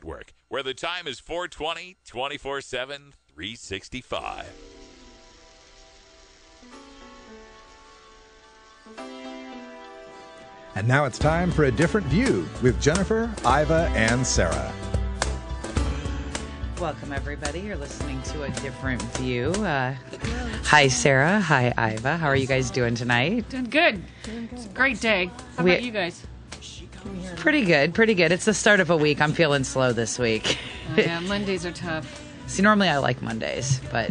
Network, where the time is 420, 24/7, 365. And now it's time for A Different View with Jennifer, Iva, and Sarah. Welcome, everybody. You're listening to A Different View. Hi, Sarah. Hi, Iva. How are you guys doing tonight? Doing good. It's a great day. How about you guys? Pretty good, pretty good. It's the start of a week. I'm feeling slow this week. Oh, yeah, Mondays are tough. See, normally I like Mondays, but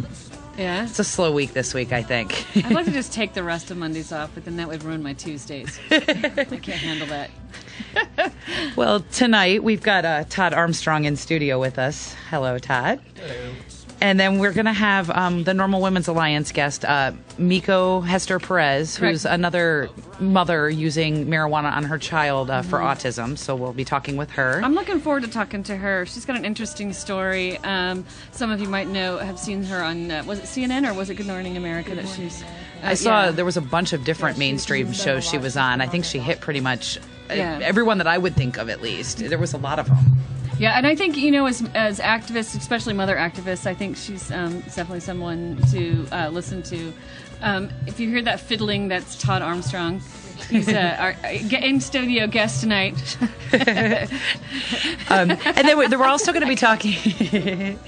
yeah, it's a slow week this week, I think. I'd like to just take the rest of Mondays off, but then that would ruin my Tuesdays. I can't handle that. Well, tonight we've got Todd Armstrong in studio with us. Hello, Todd. Hello. And then we're going to have the Normal Women's Alliance guest, Miko Hester Perez, who's another mother using marijuana on her child for autism. So we'll be talking with her. I'm looking forward to talking to her. She's got an interesting story. Some of you might have seen her on, was it CNN or was it Good Morning America that she's... I saw there was a bunch of different mainstream shows she was on. I think she hit pretty much everyone that I would think of, at least. There was a lot of them. Yeah, and I think, as activists, especially mother activists, I think she's definitely someone to listen to. If you hear that fiddling, that's Todd Armstrong. He's our in-studio guest tonight. And then we're also going to be talking...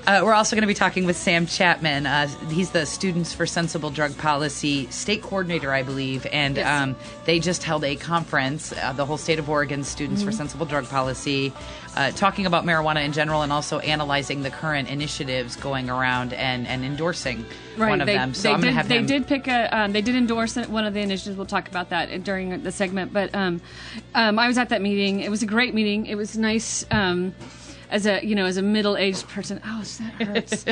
we're also going to be talking with Sam Chapman. He's the Students for Sensible Drug Policy state coordinator, I believe, and yes. They just held a conference, the whole state of Oregon Students for Sensible Drug Policy, talking about marijuana in general and also analyzing the current initiatives going around and endorsing one of them. So I'm going to have him. They did endorse one of the initiatives. We'll talk about that during the segment. But I was at that meeting. It was a great meeting. It was nice. As a middle-aged person, that hurts.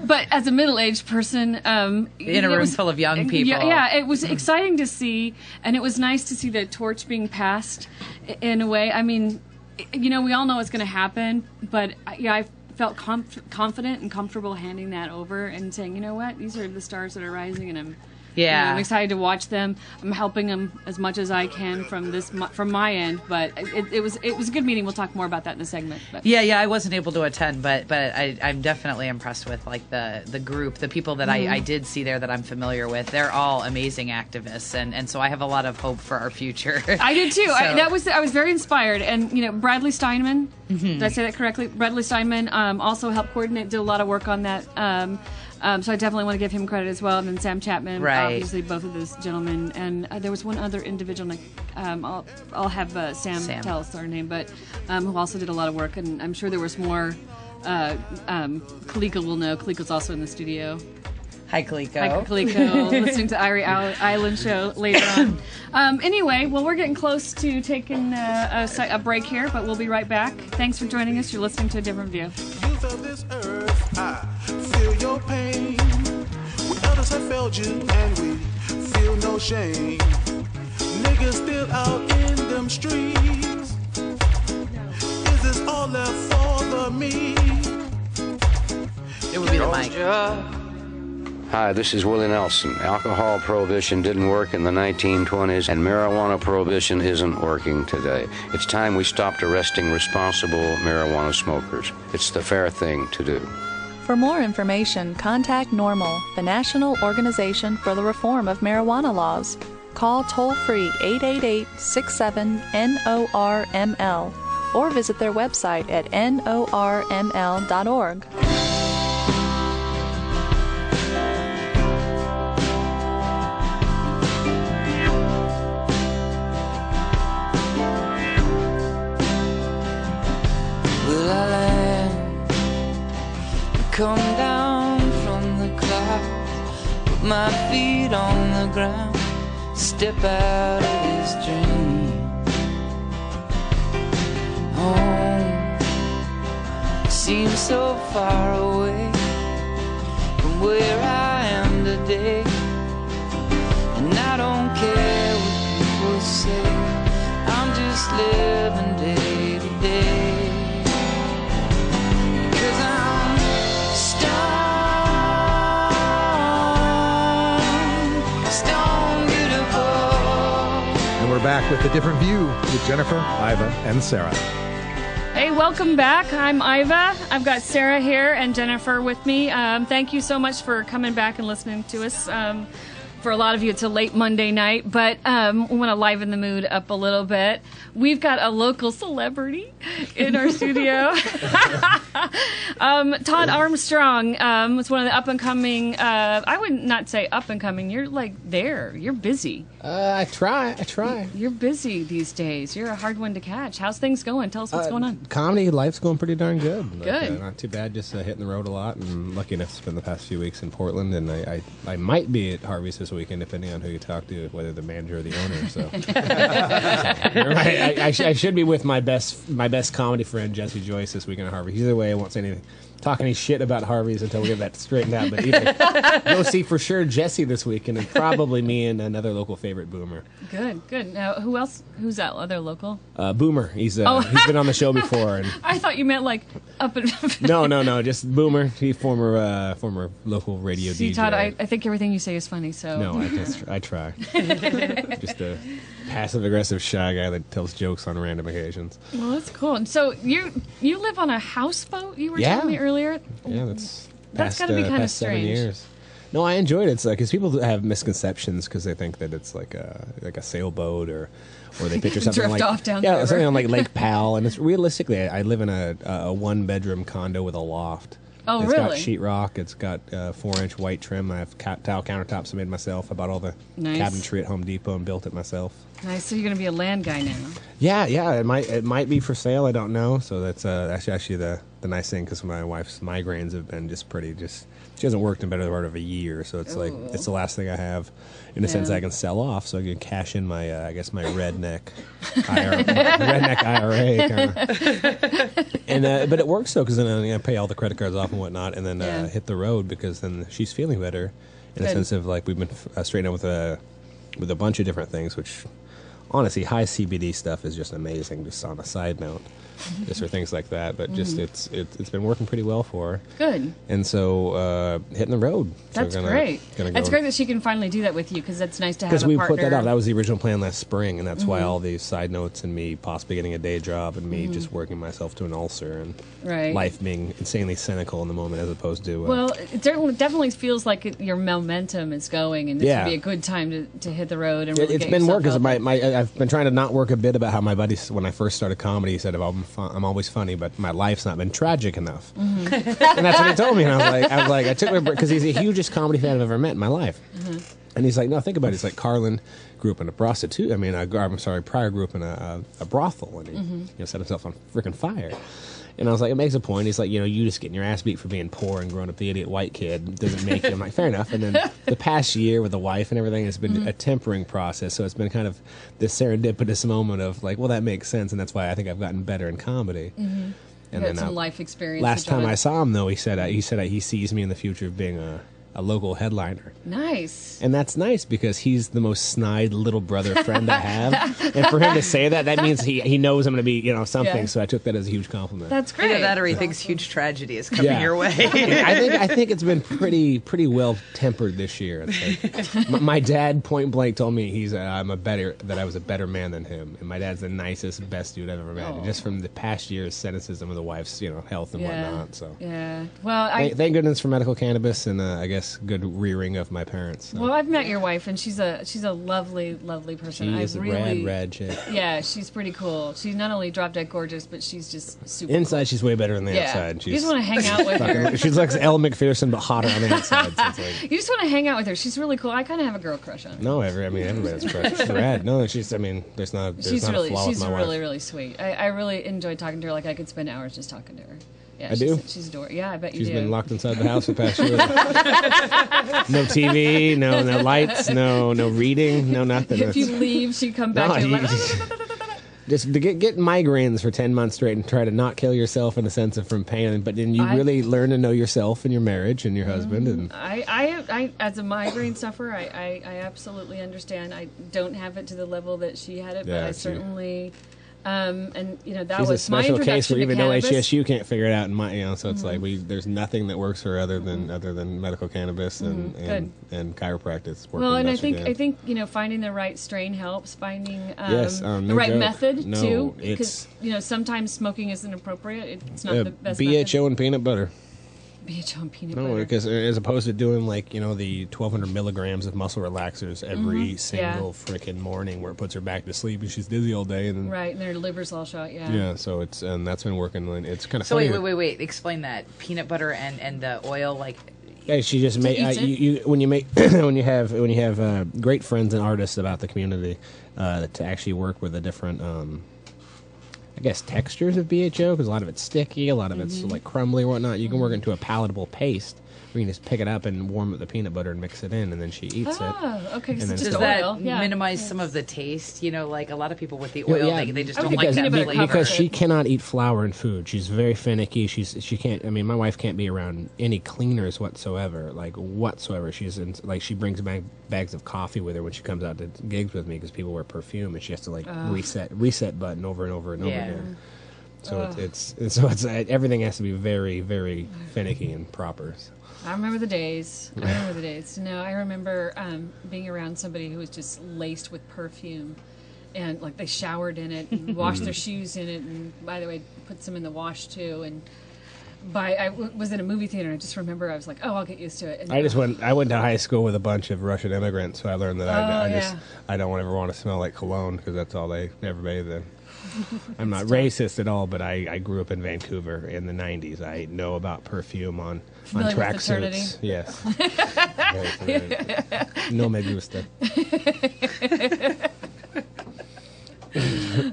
But as a middle-aged person, in a room full of young people, it was exciting to see, and it was nice to see the torch being passed. In a way, I mean, we all know it's going to happen, but I felt confident and comfortable handing that over and saying, you know what, these are the stars that are rising, and I'm excited to watch them. I'm helping them as much as I can from my end, but it was a good meeting. We'll talk more about that in the segment. But. Yeah, I wasn't able to attend, but I'm definitely impressed with like the group, the people that I did see there that I'm familiar with. They're all amazing activists, and so I have a lot of hope for our future. I did too. So. I was very inspired, and Bradley Steinman. Did I say that correctly? Bradley Steinman also helped coordinate, did a lot of work on that. So I definitely want to give him credit as well. And then Sam Chapman, obviously both of those gentlemen. And there was one other individual, I'll have Sam tell us their name, but who also did a lot of work. And I'm sure there was more. Kaliko will know. Kaliko's also in the studio. Hi, Kaliko. Hi, Kaliko. Listening to Irie Island show later on. Anyway, well, we're getting close to taking a break here, but we'll be right back. Thanks for joining us. You're listening to A Different View. Youth of this earth, I feel your pain. We others have failed you, and we feel no shame. Niggas still out in them streets. Is this all left for the me? It would be the mic. Hi, this is Willie Nelson. Alcohol prohibition didn't work in the 1920s, and marijuana prohibition isn't working today. It's time we stopped arresting responsible marijuana smokers. It's the fair thing to do. For more information, contact NORML, the National Organization for the Reform of Marijuana Laws. Call toll-free 888-67-NORML or visit their website at norml.org. Come down from the clouds, put my feet on the ground, step out of this dream. Home seems so far away from where I am today, and I don't care what people say, I'm just living day to day. And we're back with A Different View with Jennifer, Iva, and Sarah. Hey, welcome back. I'm Iva. I've got Sarah here and Jennifer with me. Thank you so much for coming back and listening to us. For a lot of you, it's a late Monday night, but we want to liven the mood up a little bit. We've got a local celebrity in our studio. Todd Armstrong was one of the up-and-coming, I would not say up-and-coming, you're like there. You're busy. I try. You're busy these days. You're a hard one to catch. How's things going? Tell us what's going on. Comedy life's going pretty darn good. Good. Not too bad, just hitting the road a lot, and lucky enough to spend the past few weeks in Portland, and I might be at Harvey's this weekend, depending on who you talk to, whether the manager or the owner. So, I should be with my best comedy friend Jesse Joyce this weekend at Harvey. Either way, I won't say anything, talk any shit about Harvey's until we get that straightened out. But either go see for sure Jesse this weekend, and probably me and another local favorite, Boomer. Good. Now, who else? Who's that other local? Boomer. He's been on the show before. And I thought you meant like up and. No, just Boomer. He's former local radio See, DJ. Todd, I think everything you say is funny. So no, I try. Just a passive aggressive shy guy that tells jokes on random occasions. Well, that's cool. And so you live on a houseboat? You were telling me earlier. Yeah, that's got to be kind of past 7 strange. years. No, I enjoyed it. It's like because people have misconceptions because they think that it's like a sailboat or they picture something Drift like off down the river. something on like Lake Powell, and it's realistically I live in a 1-bedroom condo with a loft. Oh, It's really? got sheetrock. It's got 4-inch white trim. I have tile countertops I made myself. I bought all the Nice. cabinetry at Home Depot and built it myself. Nice. So you're going to be a land guy now. Yeah. It might be for sale. I don't know. So that's actually the nice thing because my wife's migraines have been she hasn't worked in better part of a year. So it's like it's the last thing I have in a sense I can sell off. So I can cash in my my redneck IRA kind of. And but it works though because then I pay all the credit cards off and whatnot, and then hit the road because then she's feeling better in a sense of like we've been straightening out with a bunch of different things, which. Honestly, high CBD stuff is just amazing. Just on a side note, just for things like that. But just it's been working pretty well for her. Good. And so hitting the road. That's great. It's great that she can finally do that with you because that's nice to have a partner. Because we put that out. That was the original plan last spring, and that's why all these side notes and me possibly getting a day job and me just working myself to an ulcer and life being insanely cynical in the moment as opposed to. Well, it definitely feels like your momentum is going, and this would be a good time to hit the road and really it's get been yourself work out there. I've been trying to not work a bit about how my buddies, when I first started comedy, said I'm always funny, but my life's not been tragic enough. And that's what he told me. And I was like, I took my break because he's the hugest comedy fan I've ever met in my life. And he's like, no, think about it. He's like, Carlin grew up in a prostitute. Pryor grew up in a brothel, and he set himself on freaking fire. And I was like, it makes a point. He's like, you just getting your ass beat for being poor and growing up the idiot white kid doesn't make you. I'm like, fair enough. And then the past year with the wife and everything has been a tempering process. So it's been kind of this serendipitous moment of like, well, that makes sense. And that's why I think I've gotten better in comedy. And then some life experience. Last time I saw him, though, he said he sees me in the future of being a local headliner. Nice. And that's nice because he's the most snide little brother friend I have. And for him to say that means he knows I'm going to be, something. Yeah. So I took that as a huge compliment. That's great. Either that or he thinks huge tragedy is coming your way. I think it's been pretty well tempered this year. It's like, my dad point blank told me I was a better man than him. And my dad's the nicest, best dude I've ever met. Just from the past year's cynicism of the wife's, health and whatnot. So yeah. Well, thank goodness for medical cannabis and I guess good rearing of my parents. So. Well, I've met your wife, and she's a lovely, lovely person. She is a rad chick. Yeah, she's pretty cool. She's not only drop dead gorgeous, but she's just super. Inside, cool. she's way better than the outside. You just want to hang out with her. She's like Elle McPherson, but hotter on the outside. So you just want to hang out with her. She's really cool. I kind of have a girl crush on her. No, everybody has a crush. She's rad. No, there's not a flaw with my wife. She's really, really sweet. I really enjoyed talking to her. Like I could spend hours just talking to her. Yeah, I do. She's adorable. Yeah, I bet you She's do. been locked inside the house for the past year. No TV, no lights, no reading, no nothing. If you leave, she'd come back to you. Just to get migraines for 10 months straight and try to not kill yourself in the sense of from pain, but then you really learn to know yourself and your marriage and your husband. And I as a migraine sufferer, I absolutely understand. I don't have it to the level that she had it, but I certainly And that She's was a my special introduction case where to even though cannabis. HSU can't figure it out, so it's like there's nothing that works for her other than medical cannabis and chiropractic. Well, and I think finding the right strain helps. Finding the right joke. method too, because sometimes smoking isn't appropriate. It's not the best. BHO and peanut butter. BHO and peanut No, butter. because as opposed to doing the 1,200 milligrams of muscle relaxers every single freaking morning, where it puts her back to sleep and she's dizzy all day, and right, and their liver's all shot. Yeah. Yeah, so that's been working. It's kind of So funny. wait. Explain that peanut butter and the oil, like. Yeah, she just made when you have great friends and artists about the community to actually work with the different textures of BHO, because a lot of it's sticky, a lot of it's like crumbly or whatnot. You can work into a palatable paste where you can just pick it up and warm up the peanut butter and mix it in, and then she eats it. Oh, okay. And then Does that minimize some of the taste? Like a lot of people with the oil, they just don't like that flavor. Because she cannot eat flour in food. She's very finicky. She can't. I mean, my wife can't be around any cleaners whatsoever. She's she brings bags of coffee with her when she comes out to gigs with me, because people wear perfume and she has to reset button over and over and over again. So it's everything has to be very, very finicky and proper. I remember the days. No, I remember being around somebody who was just laced with perfume, and they showered in it and washed their shoes in it, and by the way, put some in the wash too. And I was in a movie theater, and I just remember I was like, oh, I'll get used to it. And I went to high school with a bunch of Russian immigrants, so I learned that I don't ever want to smell like cologne, because that's all they ever bathe in. I'm not racist at all, but I grew up in Vancouver in the 90s. I know about perfume on tracksuits. Yes. No me gusta.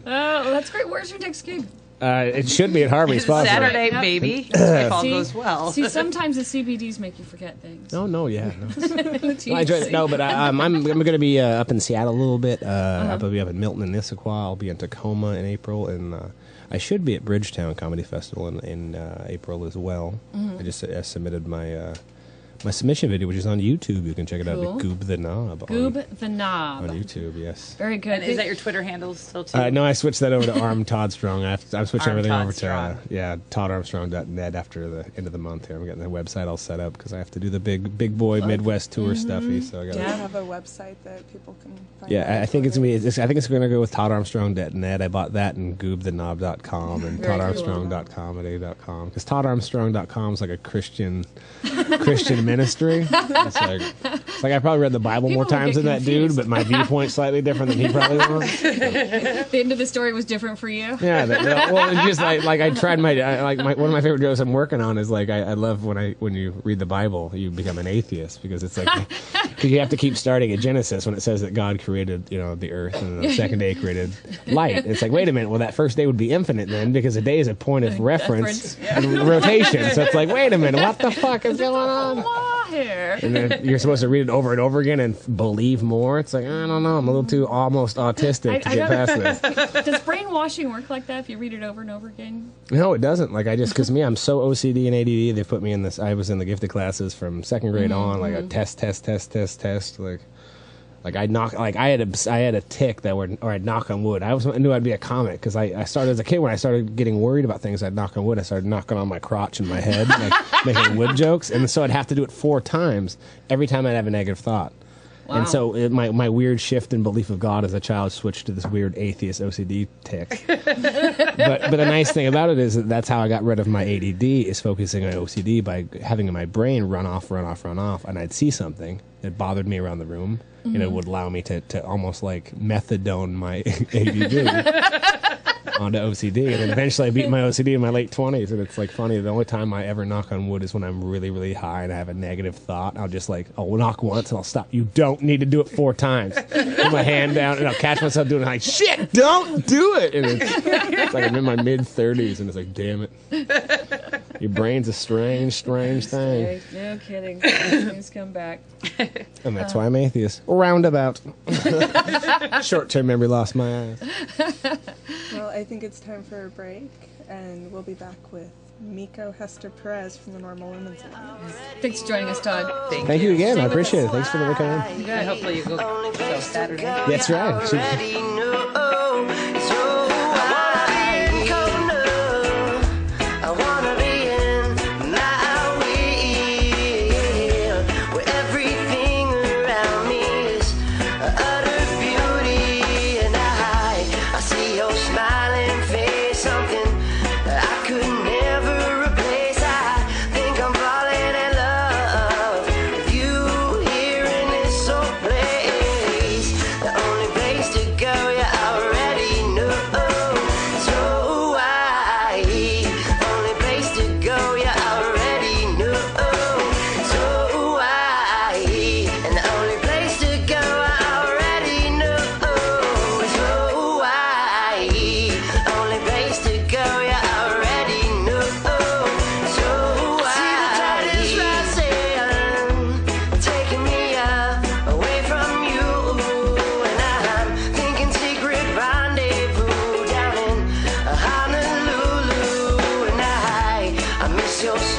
Well, that's great. Where's your next gig? It should be at Harvey's. Saturday, baby. If all goes well. See, sometimes the CBDs make you forget things. No. No, I enjoy it. No, but I'm going to be up in Seattle a little bit. I'll be up in Milton and Issaquah. I'll be in Tacoma in April, and I should be at Bridgetown Comedy Festival in April as well. I just submitted my submission video, which is on YouTube. You can check it out at Goob the Knob. Goob the Knob. On YouTube, yes. Very good. And is that your Twitter handle still too? No, I switched that over to Todd Armstrong. I've switched everything over to toddarmstrong.net after the end of the month here. I'm getting the website all set up because I have to do the big boy Midwest tour stuffy. So I got to have a website that people can find. Yeah, I think it's going to go with toddarmstrong.net. I bought that in goobtheknob.com and toddarmstrong.com at a.com, because toddarmstrong.com is like a Christian ministry. It's like I probably read the Bible more times than that dude, but my viewpoint's slightly different than he probably was. The end of the story was different for you. Yeah, it's just I tried one of my favorite jokes I'm working on is I love when you read the Bible, you become an atheist, because it's because you have to keep starting at Genesis when it says that God created the earth, and the second day created light. It's like, wait a minute, well that first day would be infinite then, because a day is a point of reference and rotation. So it's like, wait a minute, what the fuck is going on? Here. And then you're supposed to read it over and over again and believe more. It's like, I don't know, I'm a little too almost autistic to get past this. Does brainwashing work like that if you read it over and over again? No, it doesn't. Because I'm so OCD and ADD, they put me in this. I was in the gifted classes from second grade on, a test. I had a tick or I'd knock on wood. I knew I'd be a comic, because I started as a kid. When I started getting worried about things, I'd knock on wood. I started knocking on my crotch and my head, making wood jokes, and so I'd have to do it 4 times every time I'd have a negative thought. Wow. And so my weird shift in belief of God as a child switched to this weird atheist OCD tick. but the nice thing about it is that's how I got rid of my ADD, is focusing on OCD by having my brain run off, and I'd see something that bothered me around the room, and it would allow me to almost methadone my ADD onto OCD, and then eventually I beat my OCD in my late 20s, and it's funny, the only time I ever knock on wood is when I'm really, really high and I have a negative thought. I'll just I'll knock once and I'll stop. You don't need to do it 4 times. Put my hand down and I'll catch myself doing it, shit, don't do it. And it's I'm in my mid-30s, and it's damn it. Your brain's a strange thing. No kidding. Things come back. And that's why I'm atheist. Roundabout. Short-term memory loss, my ass. Well, I think it's time for a break, and we'll be back with Miko Hester Perez from the Normal Women's Alliance. Thanks for joining us, Todd. Thank you again. I appreciate it. Thanks for the coming. Good. Hopefully you go Saturday. That's right.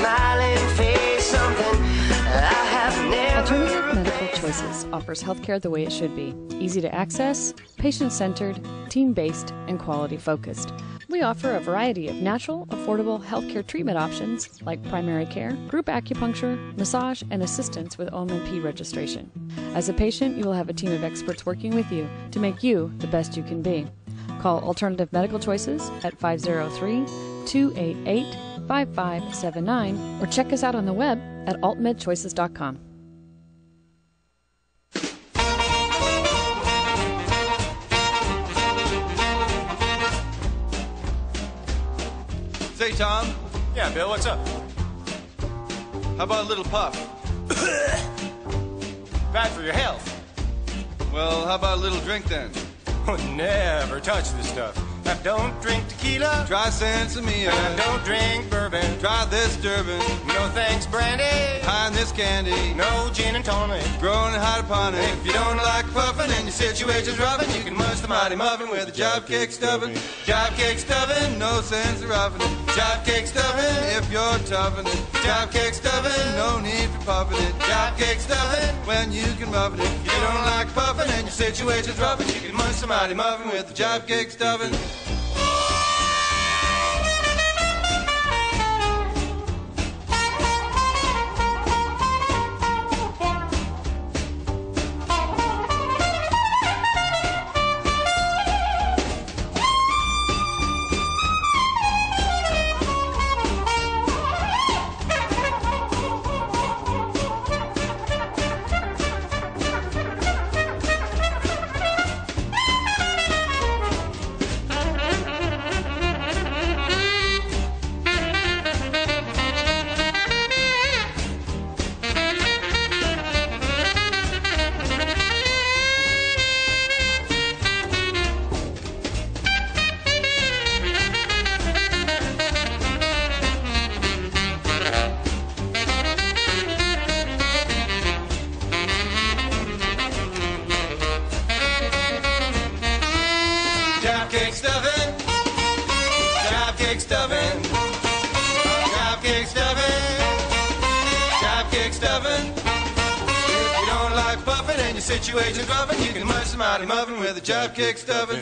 smiling face, something I have never. Alternative Medical Choices offers healthcare the way it should be. Easy to access, patient-centered, team-based, and quality-focused. We offer a variety of natural, affordable healthcare treatment options like primary care, group acupuncture, massage, and assistance with OMP registration. As a patient, you will have a team of experts working with you to make you the best you can be. Call Alternative Medical Choices at 503-288-5579 or check us out on the web at altmedchoices.com. Say, Tom. Yeah, Bill, what's up? How about a little puff? Bad for your health. Well, how about a little drink then? Oh, never touch this stuff. I don't drink tequila. Try Sansamia. I don't drink bourbon. Try this Durban. No thanks, brandy. Hide this candy. No gin and tonic. Growing hydroponic. If you don't like puffin' and your situation's roughin', you can munch the mighty muffin with a job cake stuffin'. Job cake stuffin', no sense of roughing it. Job cake stuffin', if you're toughin' it. Job cake stuffin', no need for puffin' it. Job cake stuffin', when you can muffin it. If you don't like puffin' and your situation's roughin', you can munch the mighty muffin with the job cake stuffin'. Situation's roughin', you can munch the mighty muffin with a job cake stuffin'.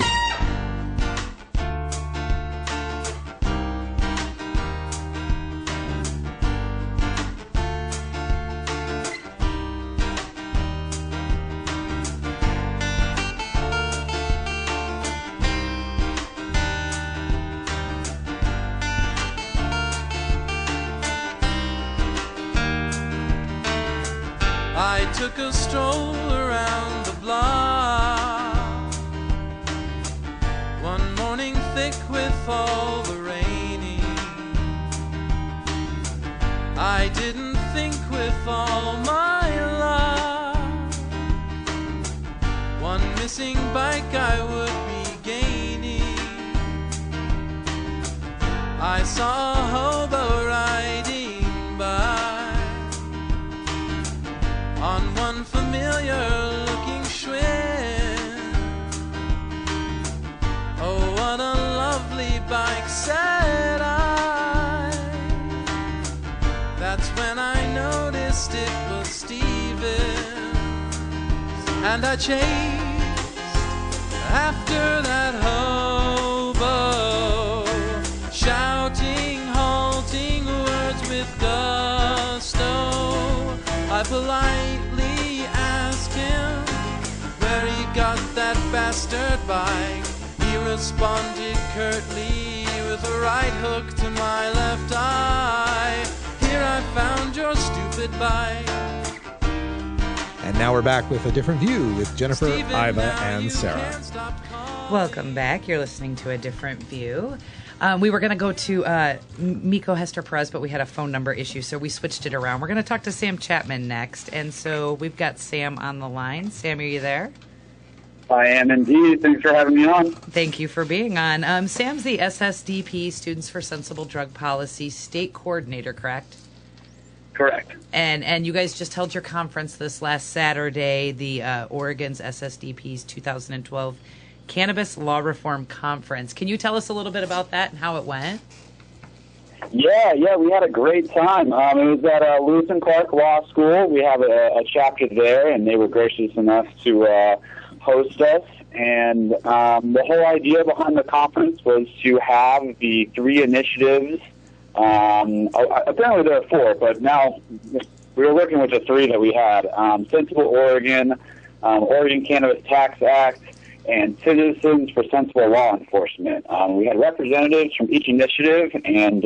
I took a stroll around the block one morning thick with all the raining. I didn't think with all my luck one missing bike I would be gaining. I saw a hobo riding by on one familiar-looking Schwinn. Oh, what a lovely bike, said I. That's when I noticed it was Steven's. And I chased after that hobo, shouting, halting words with gusto. I politely asked him where he got that bastard bike. He responded curtly with a right hook to my left eye. Here I found your stupid bike. And now we're back with A Different View with Jennifer, Iva, and Sarah. Welcome back. You're listening to A Different View. We were going to go to Miko Hester Perez, but we had a phone number issue, so we switched it around. We're going to talk to Sam Chapman next, and so we've got Sam on the line. Sam, are you there? I am indeed. Thanks for having me on. Thank you for being on. Sam's the SSDP, Students for Sensible Drug Policy State Coordinator, correct? Correct. And you guys just held your conference this last Saturday, the Oregon's SSDP's 2012 Cannabis Law Reform Conference. Can you tell us a little bit about that and how it went? Yeah, we had a great time. It was at Lewis and Clark Law School. We have a chapter there, and they were gracious enough to host us. And the whole idea behind the conference was to have the 3 initiatives. Apparently there are 4, but now we were working with the 3 that we had. Sensible Oregon, Oregon Cannabis Tax Act, and Citizens for Sensible Law Enforcement. We had representatives from each initiative, and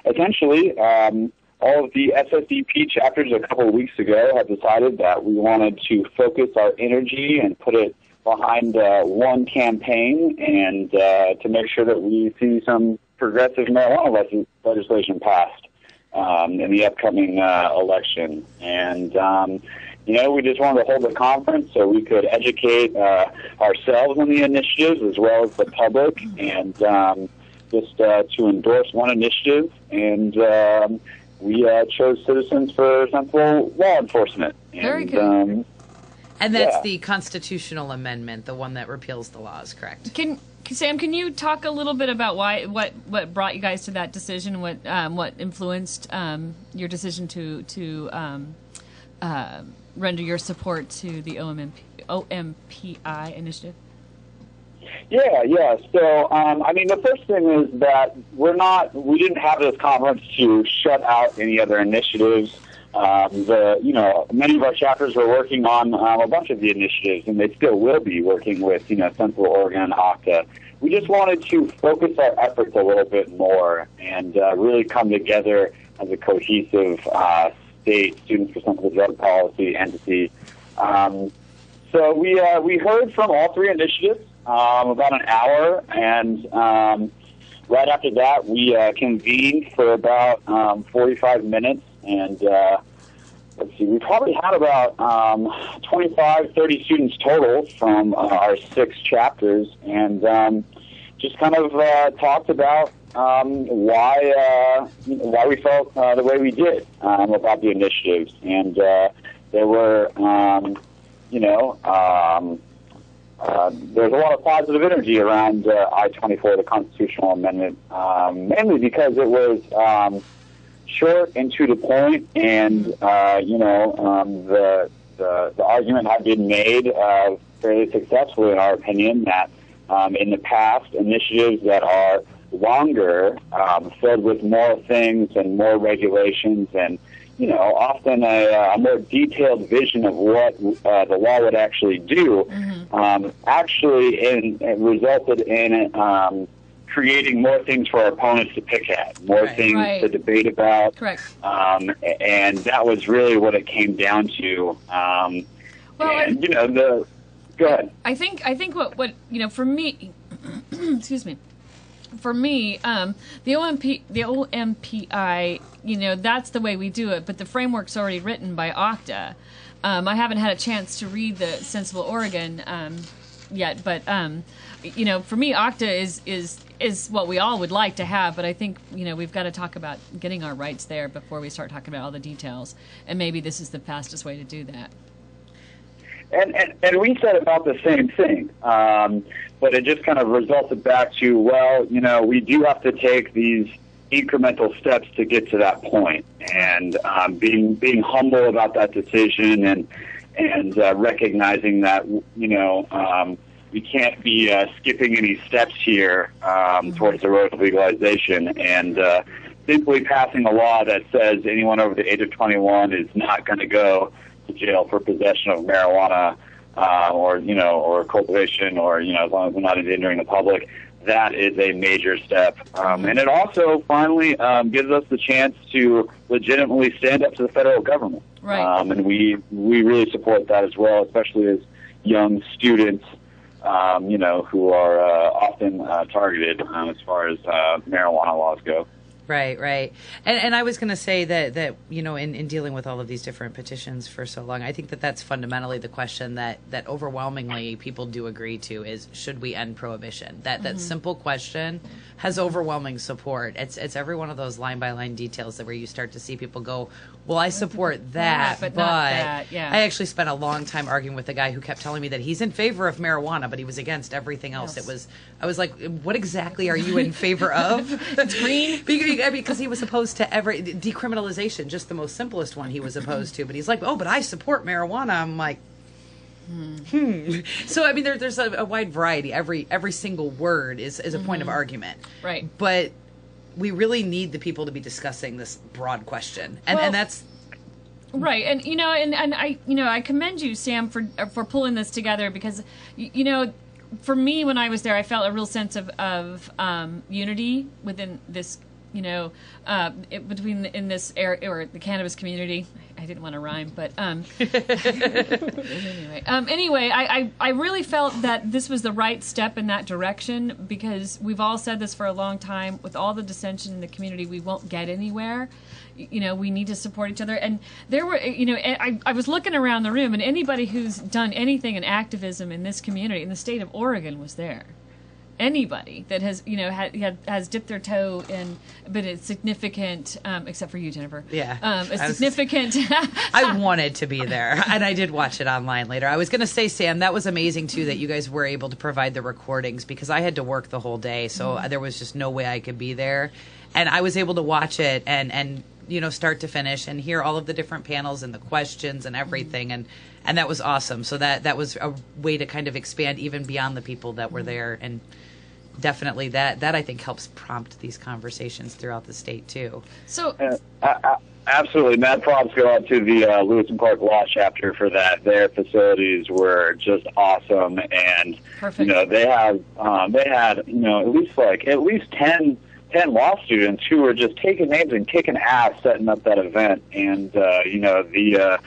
essentially all of the SSDP chapters a couple of weeks ago have decided that we wanted to focus our energy and put it behind one campaign, and to make sure that we see some progressive marijuana legislation passed in the upcoming election. And we just wanted to hold a conference so we could educate ourselves on the initiatives as well as the public, and just to endorse one initiative. And we chose Citizens for Sensible Law Enforcement. Very good. And that's the constitutional amendment, the one that repeals the laws, correct? Sam, can you talk a little bit about what brought you guys to that decision? What influenced your decision to render your support to the OMPI initiative? Yeah. So, the first thing is that we didn't have this conference to shut out any other initiatives. Many of our chapters were working on a bunch of the initiatives, and they still will be working with, Central Oregon and Octa. We just wanted to focus our efforts a little bit more and really come together as a cohesive state, Students for Sensible Drug Policy entity. So we heard from all 3 initiatives about an hour, and right after that we convened for about 45 minutes, and let's see, we probably had about 25, 30 students total from our 6 chapters, and just kind of talked about why we felt the way we did about the initiatives. And there were, there's a lot of positive energy around I-24, the constitutional amendment, mainly because it was short and to the point, and the argument had been made fairly successfully, in our opinion, that in the past, initiatives that are longer, filled with more things and more regulations, and often a more detailed vision of what the law would actually do, resulted in creating more things for our opponents to pick at, more things to debate about. Correct. And that was really what it came down to. Go ahead. I think what for me, excuse me. For me, the OMPI, that's the way we do it, but the framework's already written by Octa. I haven't had a chance to read the Sensible Oregon yet, but for me, Octa is what we all would like to have, but I think we've got to talk about getting our rights there before we start talking about all the details, and maybe this is the fastest way to do that. And we said about the same thing, but it just kind of resulted back to, we do have to take these incremental steps to get to that point, and being humble about that decision, and recognizing that we can't be skipping any steps here towards the road to legalization, and simply passing a law that says anyone over the age of 21 is not going to go to jail for possession of marijuana, or cultivation, or as long as we're not endangering the public. That is a major step, and it also finally gives us the chance to legitimately stand up to the federal government. Right. And we really support that as well, especially as young students, who are often targeted as far as marijuana laws go. Right. And I was going to say that in dealing with all of these different petitions for so long, I think that's fundamentally the question that overwhelmingly people do agree to is, should we end prohibition? That simple question has overwhelming support. It's every one of those line-by-line details where you start to see people go, well, I support that, but not that. Yeah. I actually spent a long time arguing with a guy who kept telling me that he's in favor of marijuana, but he was against everything else. It was I was like, what exactly are you in favor of? It's green. Because he was opposed to every decriminalization, just the most simplest one he was opposed to. But he's like, oh, but I support marijuana. I'm like, So, I mean, there's a wide variety. Every single word is a point of argument. Right. But we really need the people to be discussing this broad question. And that's... Right, and I commend you, Sam, for pulling this together, because for me, when I was there, I felt a real sense of unity within this, in this area, or the cannabis community. I didn't want to rhyme, but anyway, I really felt that this was the right step in that direction, because we've all said this for a long time. With all the dissension in the community, we won't get anywhere. We need to support each other. And there were, I was looking around the room, and anybody who's done anything in activism in this community, in the state of Oregon, was there. Anybody that has, has dipped their toe in, but it's significant, except for you, Jennifer. Yeah. Significant. I wanted to be there, and I did watch it online later. I was going to say, Sam, that was amazing, too, that you guys were able to provide the recordings, because I had to work the whole day, so there was just no way I could be there. And I was able to watch it and start to finish, and hear all of the different panels and the questions and everything, and that was awesome. So that was a way to kind of expand even beyond the people that were there, and definitely that I think helps prompt these conversations throughout the state too. So absolutely, mad props go out to the Lewis and Clark Law chapter for that. Their facilities were just awesome, and perfect. They had at least 10 law students who were just taking names and kicking ass setting up that event, and the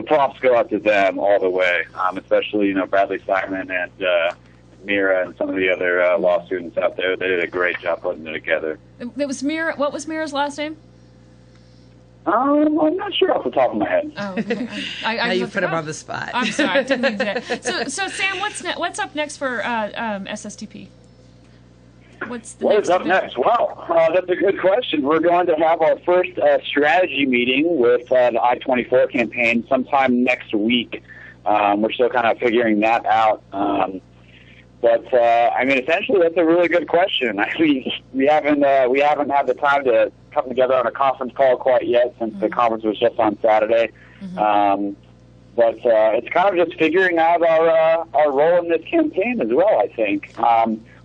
props go out to them all the way, especially Bradley Simon and Mira and some of the other law students out there. They did a great job putting it together. It was Mira. What was Mira's last name? I'm not sure off the top of my head. Oh, okay. Now you put him on the spot. I'm sorry, I didn't mean that. So Sam, what's up next for SSDP? What is up next? Well, that's a good question. We're going to have our first strategy meeting with the I-24 campaign sometime next week. We're still kind of figuring that out. But essentially, that's a really good question. We haven't had the time to come together on a conference call quite yet, since the conference was just on Saturday. But it's kind of just figuring out our role in this campaign as well, I think.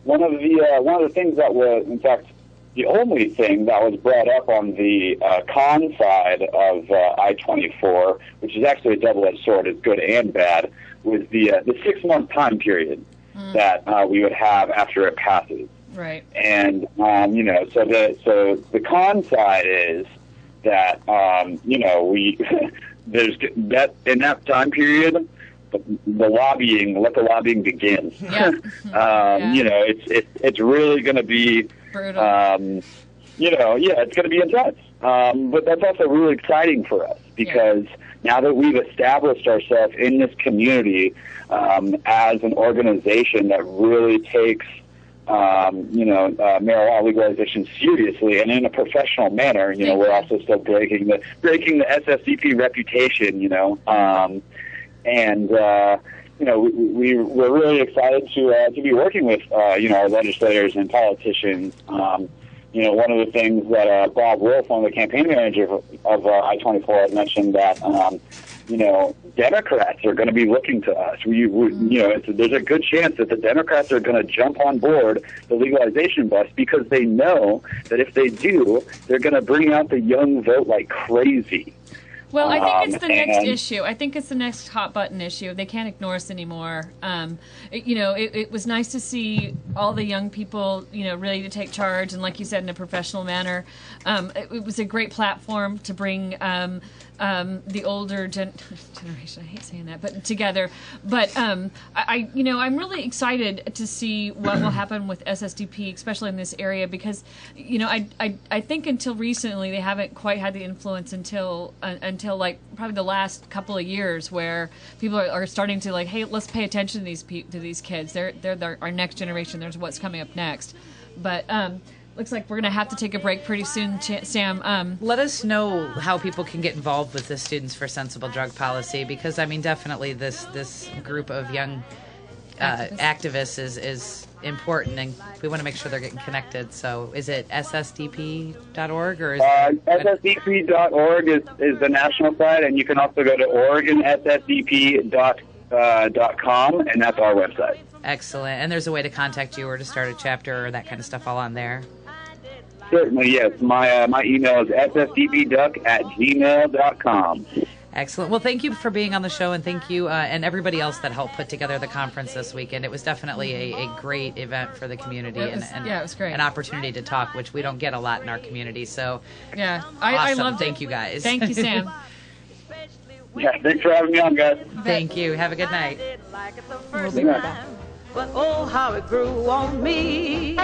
One of the things that was, in fact, the only thing that was brought up on the con side of I-24, which is actually a double-edged sword, is good and bad, was the 6-month time period that we would have after it passes. Right. And so the con side is that there's that in that time period. The lobbying, let the lobbying begin. Yeah. It's really going to be brutal. It's going to be intense. But that's also really exciting for us, because now that we've established ourselves in this community as an organization that really takes marijuana legalization seriously and in a professional manner, we're also still breaking the SSDP reputation, And we're really excited to be working with our legislators and politicians. One of the things that Bob Wolf, one of the campaign managers of I-24, had mentioned that Democrats are going to be looking to us. There's a good chance that the Democrats are going to jump on board the legalization bus, because they know that if they do, they're going to bring out the young vote like crazy. Well, I think it's the next issue. I think it's the next hot button issue. They can't ignore us anymore. It was nice to see all the young people, ready to take charge, and like you said, in a professional manner. It was a great platform to bring the older generation. I hate saying that, but together. But I'm really excited to see what will happen with SSDP, especially in this area, because I think until recently they haven't quite had the influence until like probably the last couple of years, where people are starting to hey, let's pay attention to these kids. They're our next generation. There's what's coming up next. But looks like we're going to have to take a break pretty soon, Sam. Let us know how people can get involved with the Students for Sensible Drug Policy, because, definitely this group of young activists is important, and we want to make sure they're getting connected. So is it ssdp.org or is ssdp.org is the national site, and you can also go to Oregon SSDP.com, and that's our website. Excellent. And there's a way to contact you or to start a chapter or that kind of stuff all on there. Certainly, yes. My email is ssdpduck@gmail.com. Excellent. Well, thank you for being on the show, and thank you and everybody else that helped put together the conference this weekend. It was definitely a great event for the community, it was great. An opportunity to talk, which we don't get a lot in our community. So, yeah, I awesome. loved it. Thank you, guys. Thank you, Sam. Yeah, thanks for having me on, guys. Thank you. Have a good night. We'll be right back. But oh, how it grew on me.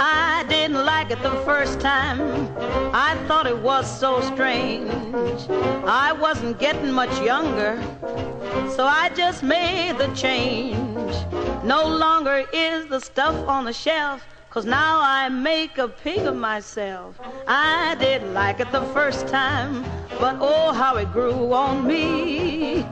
I didn't like it the first time. I thought it was so strange. I wasn't getting much younger, so I just made the change. No longer is the stuff on the shelf, 'cause now I make a pig of myself. I didn't like it the first time, but oh, how it grew on me.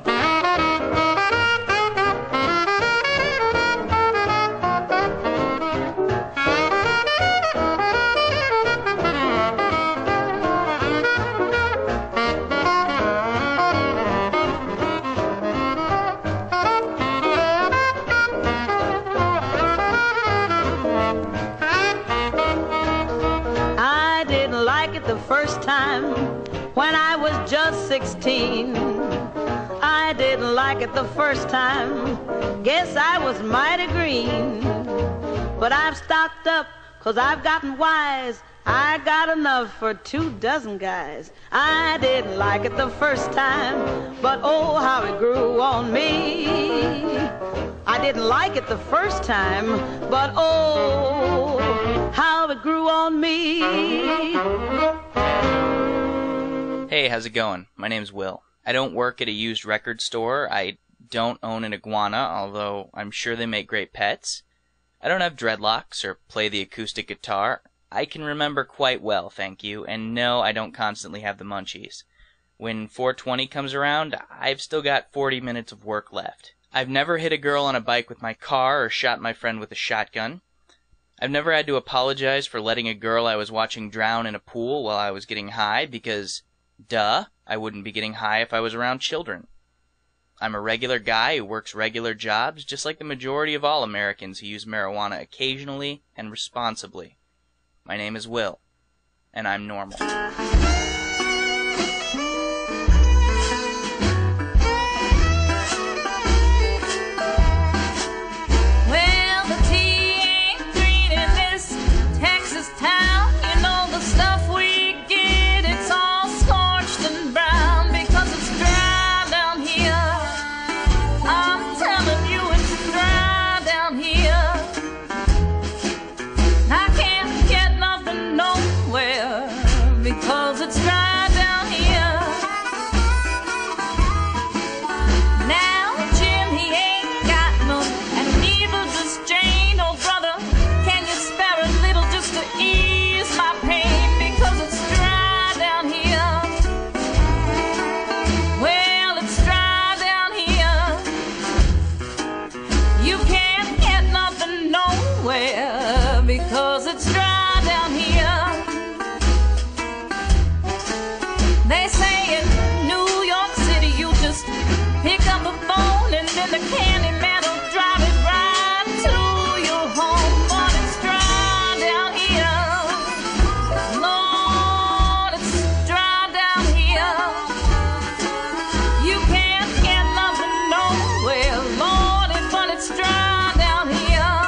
I didn't like it the first time when I was just 16. I didn't like it the first time. Guess I was mighty green. But I've stocked up 'cause I've gotten wise. I got enough for 24 guys. I didn't like it the first time, but oh, how it grew on me. I didn't like it the first time, but oh, how it grew on me. Hey, how's it going? My name's Will. I don't work at a used record store. I don't own an iguana, although I'm sure they make great pets. I don't have dreadlocks or play the acoustic guitar. I can remember quite well, thank you, and no, I don't constantly have the munchies. When 420 comes around, I've still got 40 minutes of work left. I've never hit a girl on a bike with my car or shot my friend with a shotgun. I've never had to apologize for letting a girl I was watching drown in a pool while I was getting high because, duh, I wouldn't be getting high if I was around children. I'm a regular guy who works regular jobs, just like the majority of all Americans who use marijuana occasionally and responsibly. My name is Will, and I'm normal. Well, the tea ain't green in this Texas town. You know the stuff we get, it's all scorched and brown because it's dry down here. I'm telling you, it's dry down here. I can't get nothing nowhere because it's dry down here. Now Jim, he ain't got none, and neither does Jane. Oh brother, can you spare a little just to ease my pain because it's dry down here. Well, it's dry down here. You can't get nothing nowhere because it's dry down here. They say in New York City you just pick up a phone and then the candy man will drive it right to your home. But it's dry down here. Lord, it's dry down here. You can't get nothing nowhere, Lord, but it's dry down here.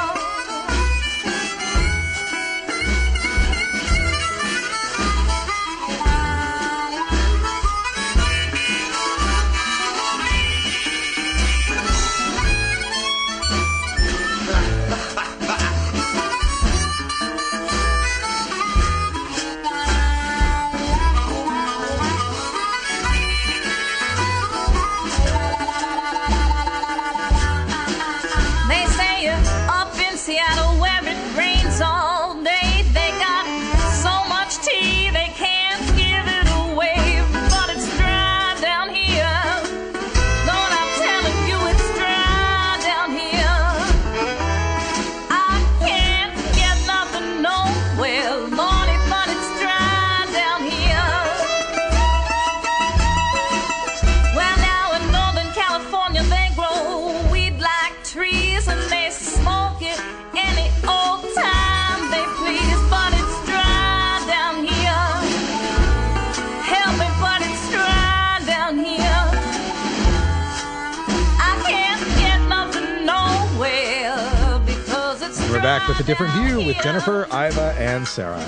We're back with A Different View with Jennifer, Iva, and Sarah.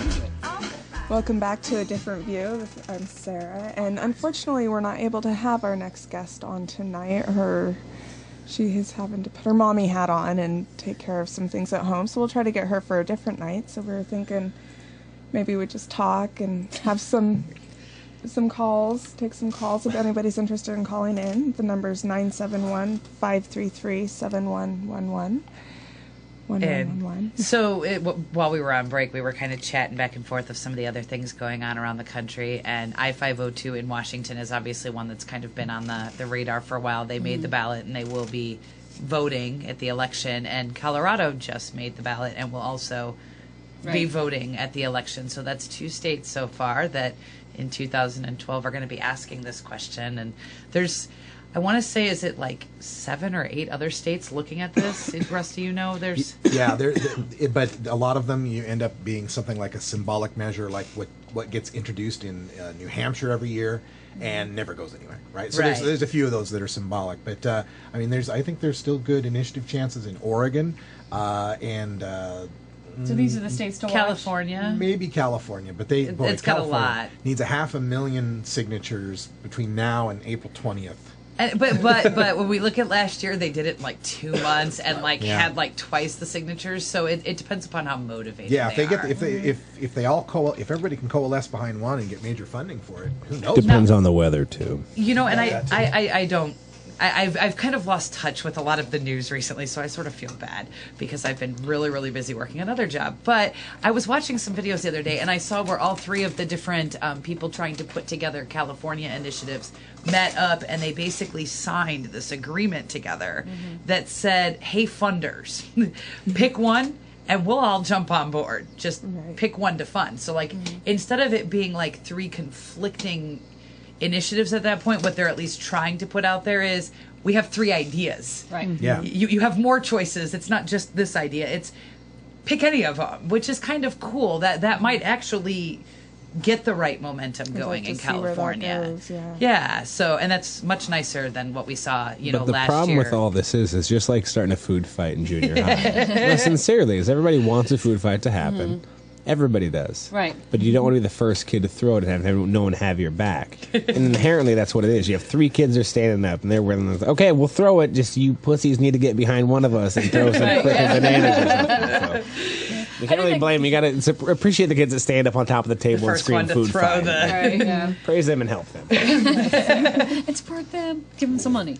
Welcome back to A Different View. I'm Sarah, and unfortunately we're not able to have our next guest on tonight. She is having to put her mommy hat on and take care of some things at home, so we'll try to get her for a different night. So we were thinking maybe we just talk and have some calls, take some calls if anybody's interested in calling in. The number's 971-533-7111. And so while we were on break, we were kind of chatting back and forth of some of the other things going on around the country. And I-502 in Washington is obviously one that's kind of been on the radar for a while. They made the ballot, and they will be voting at the election. And Colorado just made the ballot and will also be voting at the election. So that's 2 states so far that in 2012 are going to be asking this question. And there's... I want to say, is it like 7 or 8 other states looking at this? Russ, do you know? There's but a lot of them you end up being something like a symbolic measure, like what gets introduced in New Hampshire every year and never goes anywhere, right? So there's a few of those that are symbolic, but I think there's still good initiative chances in Oregon and. So these are the states to watch? California? Maybe California, but it's got a lot. Needs 500,000 signatures between now and April 20th. But when we look at last year, they did it in like 2 months and had like twice the signatures. So it depends upon how motivated. Yeah, they are. if everybody can coalesce behind one and get major funding for it, who knows? Depends on the weather too. You know, and I've kind of lost touch with a lot of the news recently, so I sort of feel bad because I've been really, really busy working another job. But I was watching some videos the other day, and I saw where all 3 of the different people trying to put together California initiatives met up, and they basically signed this agreement together that said, hey, funders, pick one, and we'll all jump on board. Just pick one to fund. So, instead of it being like 3 conflicting initiatives at that point, what they're at least trying to put out there is we have 3 ideas. Right. Yeah. You have more choices. It's not just this idea. It's pick any of them, which is kind of cool. That might actually get the right momentum going in California. Yeah. So, and that's much nicer than what we saw, last year. But the problem with all this is just like starting a food fight in junior high. No, sincerely, is everybody wants a food fight to happen. Everybody does. Right. But you don't want to be the first kid to throw it and have no one have your back. And inherently, that's what it is. You have 3 kids are standing up, and they're willing to, okay, we'll throw it, just you pussies need to get behind one of us and throw some freaking bananas or something. So. You can't really blame them. You got to appreciate the kids that stand up on top of the table and scream food fight. Praise them and help them. And support them. Give them some money.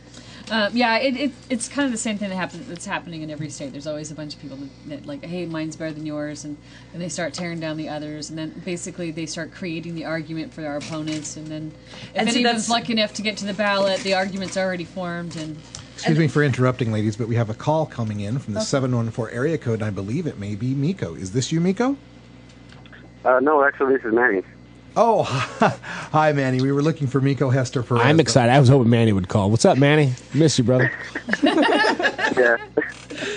It's kind of the same thing that's happening in every state. There's always a bunch of people that like, hey, mine's better than yours, and they start tearing down the others, and then basically they start creating the argument for our opponents, and then if anyone's lucky enough to get to the ballot, the argument's already formed. And excuse me for interrupting, ladies, but we have a call coming in from the 714 area code, and I believe it may be Miko. Is this you, Miko? No, actually, this is Manny. Oh, hi, Manny. We were looking for Miko Hester Perez. I'm excited. I was hoping Manny would call. What's up, Manny? Miss you, brother. Yeah.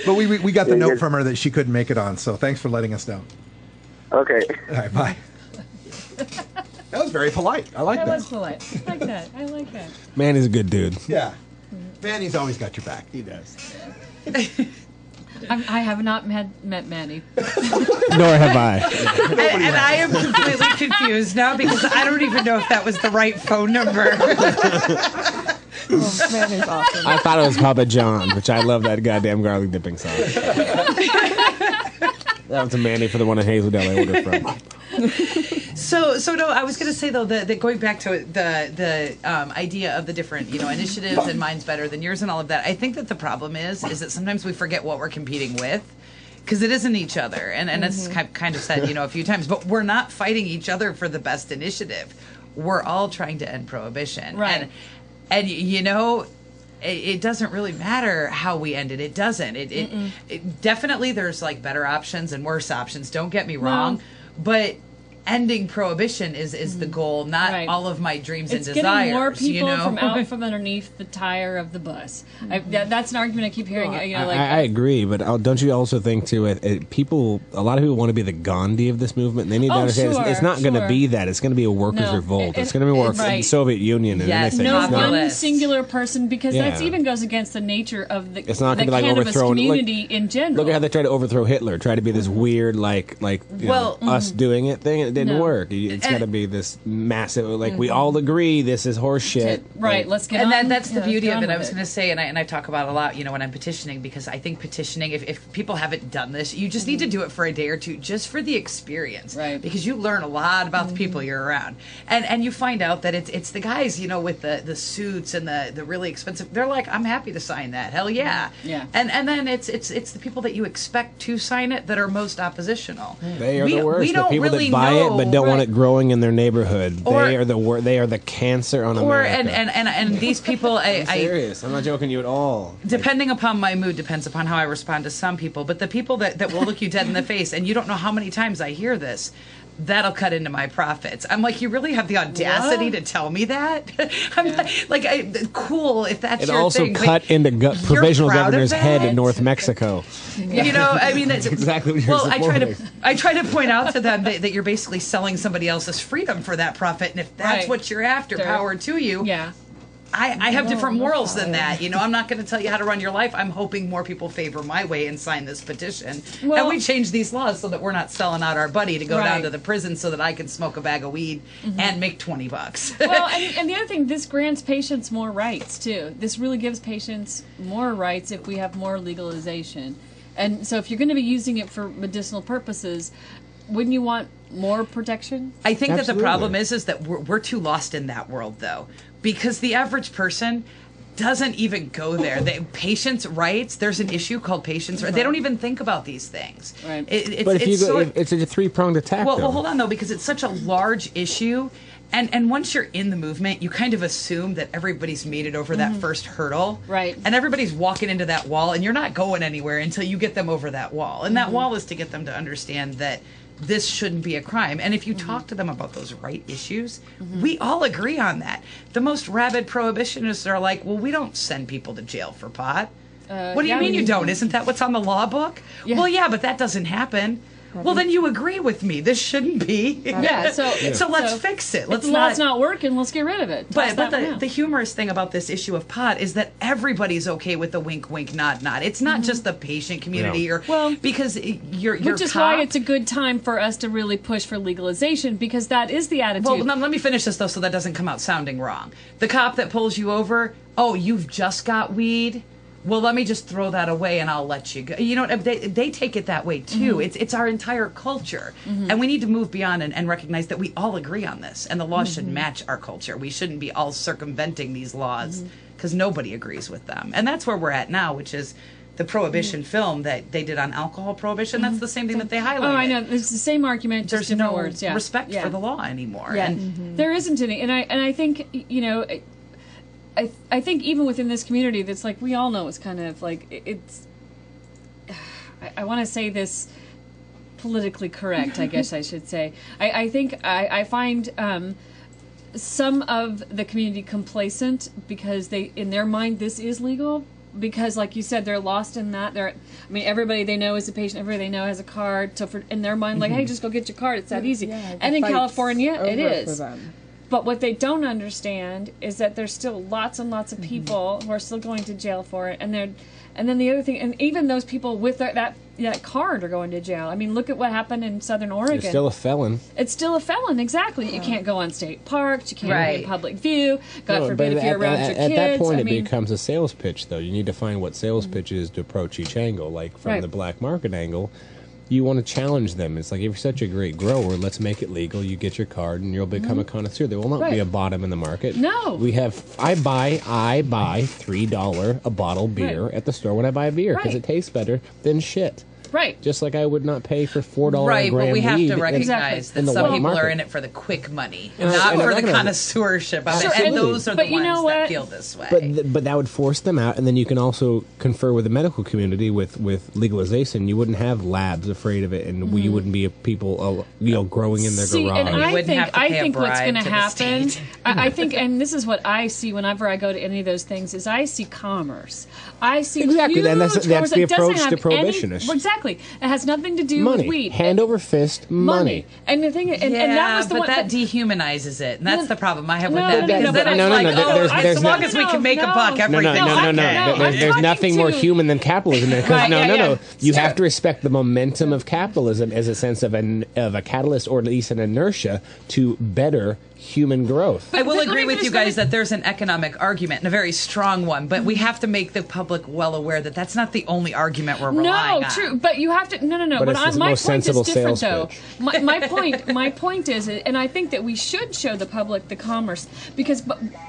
But we got the note from her that she couldn't make it on, so thanks for letting us know. Okay. All right, bye. That was very polite. I like that. That was polite. I like that. I like that. Manny's a good dude. Yeah. Manny's always got your back. He does. I have not met Manny. Nor have I. And I am completely confused now because I don't even know if that was the right phone number. Manny's awesome. I thought it was Papa John, which I love that goddamn garlic dipping sauce. That was a Manny for the one in Hazeldale I ordered from. So no, I was going to say though that going back to the idea of the different initiatives and mine's better than yours and all of that. I think that the problem is that sometimes we forget what we're competing with because it isn't each other, and that's kind of said a few times. But we're not fighting each other for the best initiative. We're all trying to end prohibition, right? And it doesn't really matter how we end it. It doesn't. It definitely there's like better options and worse options. Don't get me wrong, but ending prohibition is the goal, not all of my dreams It's and desires. getting more people you know? from out from underneath the tire of the bus. That's an argument I keep hearing. I agree, but don't you also think too? A lot of people want to be the Gandhi of this movement. They need to understand it's not going to be that. It's going to be a workers' revolt. It's going to be more the Soviet Union. And no one singular person, because that even goes against the nature of the it's not going to be like cannabis overthrown community in general. Look at how they tried to overthrow Hitler. Try to be this weird us doing it thing. It didn't work. It's got to be this massive, we all agree this is horse shit. Right, let's get and on. that's the beauty of it. I was going going to say, and I talk about it a lot, when I'm petitioning, because I think petitioning, if people haven't done this, you just need to do it for a day or two, just for the experience. Right. Because you learn a lot about the people you're around. And you find out that it's the guys, with the suits and the really expensive, they're like, I'm happy to sign that. Hell yeah. Yeah. And then it's the people that you expect to sign it that are most oppositional. They are the worst. We don't the people really that buy know, it but don't want it growing in their neighborhood. They are the cancer on America. And these people, I'm serious. I'm not joking you at all. Depending upon my mood, depends upon how I respond to some people. But the people that will look you dead in the face, and you don't know how many times I hear this, that'll cut into my profits. I'm like, you really have the audacity to tell me that? I'm cool if that's your thing. It also cut into provisional governor's head in North Mexico. That's exactly what you're supporting. I try to point out to them that you're basically selling somebody else's freedom for that profit, and if that's what you're after, power to you. Yeah. I have different morals than that. I'm not going to tell you how to run your life. I'm hoping more people favor my way and sign this petition. And we change these laws so that we're not selling out our buddy to go down to the prison so that I can smoke a bag of weed and make $20. Well, and the other thing, this grants patients more rights, too. This really gives patients more rights if we have more legalization. And so if you're going to be using it for medicinal purposes, wouldn't you want more protection? I think that the problem is that we're too lost in that world, though. Because the average person doesn't even go there. Patients' rights, there's an issue called patients' rights. They don't even think about these things. Right. It's a three-pronged attack, well, hold on, though, because it's such a large issue. And once you're in the movement, you kind of assume that everybody's made it over that first hurdle. Right. And everybody's walking into that wall, and you're not going anywhere until you get them over that wall. And that wall is to get them to understand that this shouldn't be a crime. And if you talk to them about those right issues, we all agree on that. The most rabid prohibitionists are like, well, we don't send people to jail for pot. What do you mean you don't? Isn't that what's on the law book? Yeah. Well, yeah, but that doesn't happen. Well, then you agree with me. This shouldn't be. Yeah, so let's fix it. If the law's not working, let's get rid of it. But the humorous thing about this issue of pot is that everybody's okay with the wink, wink, nod, nod. It's not just the patient community, because you're which is why it's a good time for us to really push for legalization, because that is the attitude. Well, let me finish this though, so that doesn't come out sounding wrong. The cop that pulls you over, you've just got weed. Well, let me just throw that away and I'll let you go. They take it that way too. It's our entire culture. And we need to move beyond and recognize that we all agree on this. And the law should match our culture. We shouldn't be all circumventing these laws because nobody agrees with them. And that's where we're at now, which is the prohibition film that they did on alcohol prohibition. That's the same thing that they highlighted. Oh, I know. It's the same argument, just different words. Yeah. Respect for the law anymore. Yeah. There isn't any. And I think, I think even within this community, that's like, we all know it's kind of like, it's, I want to say this politically correct, I guess I should say. I think I find some of the community complacent because in their mind, this is legal. Because, like you said, they're lost in that. Everybody they know is a patient. Everybody they know has a card. So in their mind, like, hey, just go get your card. It's that easy. And in California, it is. But what they don't understand is that there's still lots and lots of people who are still going to jail for it, and then the other thing, and even those people with that card are going to jail. I mean, look at what happened in Southern Oregon. You're still a felon. It's still a felon, exactly. You can't go on state parks. You can't be in public view. God forbid if you're around your kids. At that point, it becomes a sales pitch, though. You need to find what sales pitch is to approach each angle. Like from the black market angle, you want to challenge them. It's like, if you're such a great grower, let's make it legal. You get your card, and you'll become a connoisseur. There will not be a bottom in the market. No. I buy $3 a bottle beer at the store when I buy a beer because it tastes better than shit. Right. Just like I would not pay for $4 Right, a gram but we have weed to in- recognize in that the some white people market. are in it for the quick money, And I- not and I for the recognize it. connoisseurship of it. Absolutely. And those are But the you know ones that what? feel this way. But that would force them out, and then you can also confer with the medical community with legalization. You wouldn't have labs afraid of it, and you wouldn't be people growing in their See, garage. and I wouldn't think have to pay a what's bribe going to to the happen. state. I think, and this is what I see whenever I go to any of those things, is I see commerce. I see Exactly, huge and that's commerce the that doesn't approach to have any- prohibitionists. well, exactly, it has nothing to do money, with weed. hand over fist, money. And the thing, and that was the but one that dehumanizes it, and that's the problem I have with No, that. no, Because no, then but- it's no, no, like, no, oh, there's as long no- as we can make a buck, No, everything's okay. There's nothing more human than capitalism. Because Right, no. You Sure. have to respect the momentum of capitalism as a sense of a catalyst, or at least an inertia to better human growth. I will agree with you guys that there's an economic argument, and a very strong one, but we have to make the public well aware that that's not the only argument we're relying No, on. true, but you have to. No. But But it's the my most point is sensible different, sales though. pitch. My point is, and I think that we should show the public the commerce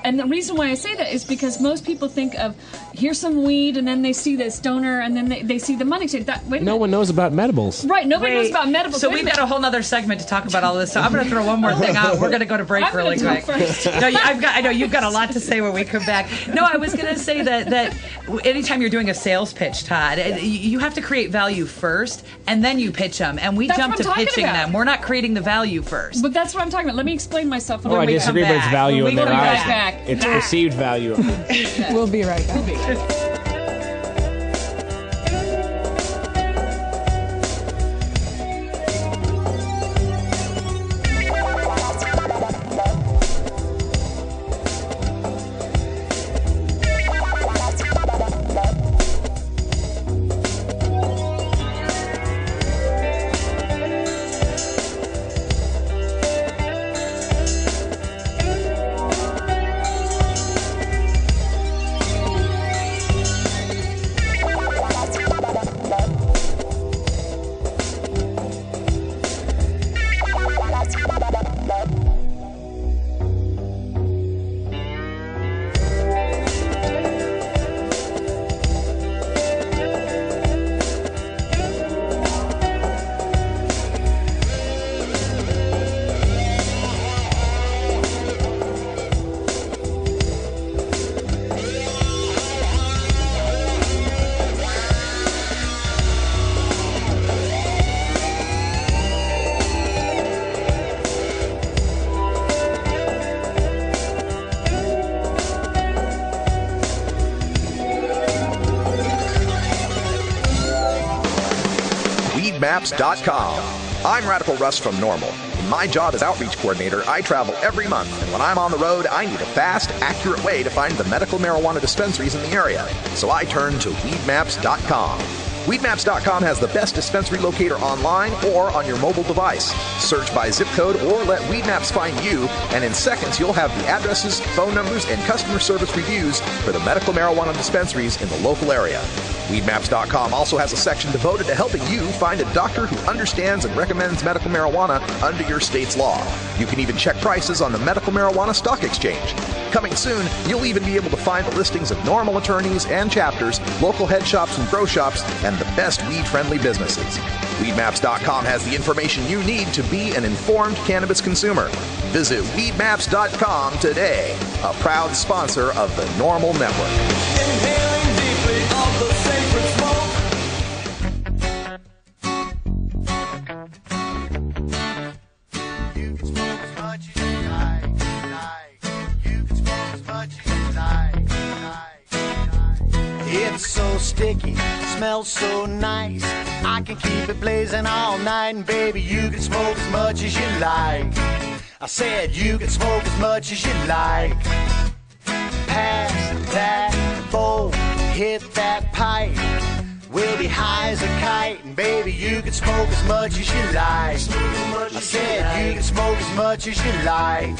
and the reason why I say that is because most people think of here's some weed, and then they see this donor, and then they see the money. Say that. Wait a No minute. one knows about medibles. Right, nobody knows about medical. So we've got a whole nother segment to talk about all this. So I'm going to throw one more thing out. We're going to go to break I'm really gonna quick. talk first. No, I know you've got a lot to say when we come back. No, I was going to say that anytime you're doing a sales pitch, Todd, you have to create value first, and then you pitch them. And we That's jump what to I'm talking pitching about. them. We're not creating the value first. But that's what I'm talking about. Let me explain myself. Oh, I disagree, but it's value in their eyes. back. It's perceived value. We'll be right back. weedmaps.com. I'm Radical Russ from Normal. In my job as outreach coordinator, I travel every month, and when I'm on the road, I need a fast, accurate way to find the medical marijuana dispensaries in the area. So I turn to weedmaps.com. Weedmaps.com has the best dispensary locator online or on your mobile device. Search by zip code or let Weedmaps find you, and in seconds you'll have the addresses, phone numbers, and customer service reviews for the medical marijuana dispensaries in the local area. Weedmaps.com also has a section devoted to helping you find a doctor who understands and recommends medical marijuana under your state's law. You can even check prices on the Medical Marijuana Stock Exchange. Coming soon, you'll even be able to find the listings of normal attorneys and chapters, local head shops and grow shops, and the best weed-friendly businesses. Weedmaps.com has the information you need to be an informed cannabis consumer. Visit weedmaps.com today, a proud sponsor of the Normal Network. Inhaling deeply of the sacred smoke. You can smoke as much as you like. You can smoke as much as you like. It's so sticky, smells so nice. I can keep it blazing all night, and baby, you can smoke as much as you like. I said you can smoke as much as you like. Pass that bowl, hit that pipe. We'll be high as a kite, and baby, you can smoke as much as you like. I said you can smoke as much as you like.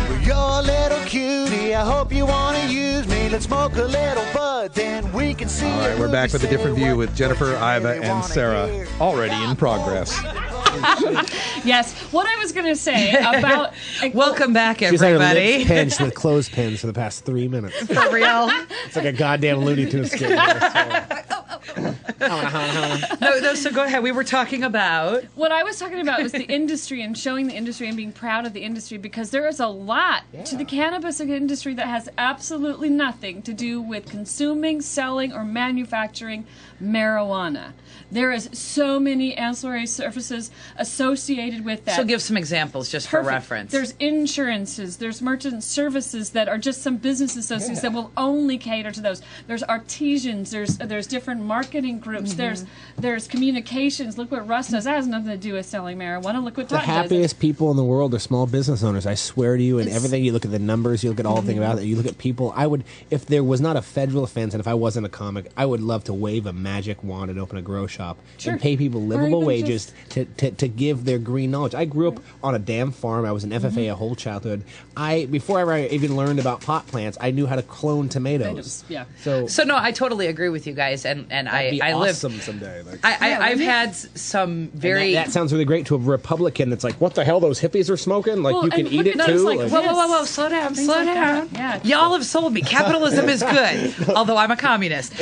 Well, you're a little cutie, I hope you want to use me. Let's smoke a little bud, then we can see. All right, we're back with a different view with Jennifer, Iva, and Sarah, already in progress. Yes. What I was going to say about welcome back, She's had her everybody. lips pinched with clothespins for the past 3 minutes. For real. It's like a goddamn Looney Tunes skit. No, so go ahead. We were talking about... What I was talking about was the industry and showing the industry and being proud of the industry, because there is a lot to the cannabis industry that has absolutely nothing to do with consuming, selling, or manufacturing marijuana. There is so many ancillary services associated with that. So give some examples just for reference. There's insurances, there's merchant services that are just some business associates that will only cater to those. There's artisans, there's different marketing groups, there's communications. Look what Russ does. That has nothing to do with selling marijuana. Look what The Todd does. happiest people in the world are small business owners. I swear to you, and everything. You look at the numbers, you look at all the thing about it, you look at people. I would, if there was not a federal offense, and if I wasn't a comic, I would love to wave a magic wand and open a grow shop and pay people livable wages to give their green knowledge. I grew up on a damn farm. I was an FFA a whole childhood. Before I ever even learned about pot plants, I knew how to clone tomatoes. Yeah. So no, I totally agree with you guys, and I live someday. I've had some very. That sounds really great to a Republican. That's like, what the hell? Those hippies are smoking? Like, you can eat it too. Like, whoa! Slow down, slow down. Yeah. Y'all have sold me. Capitalism is good, although I'm a communist.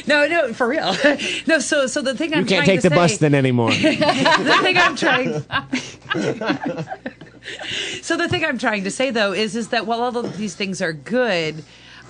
No, for real. No, so the thing I'm trying to say. You can't take the bus then anymore. The thing I'm trying. So the thing I'm trying to say though is that while all of these things are good,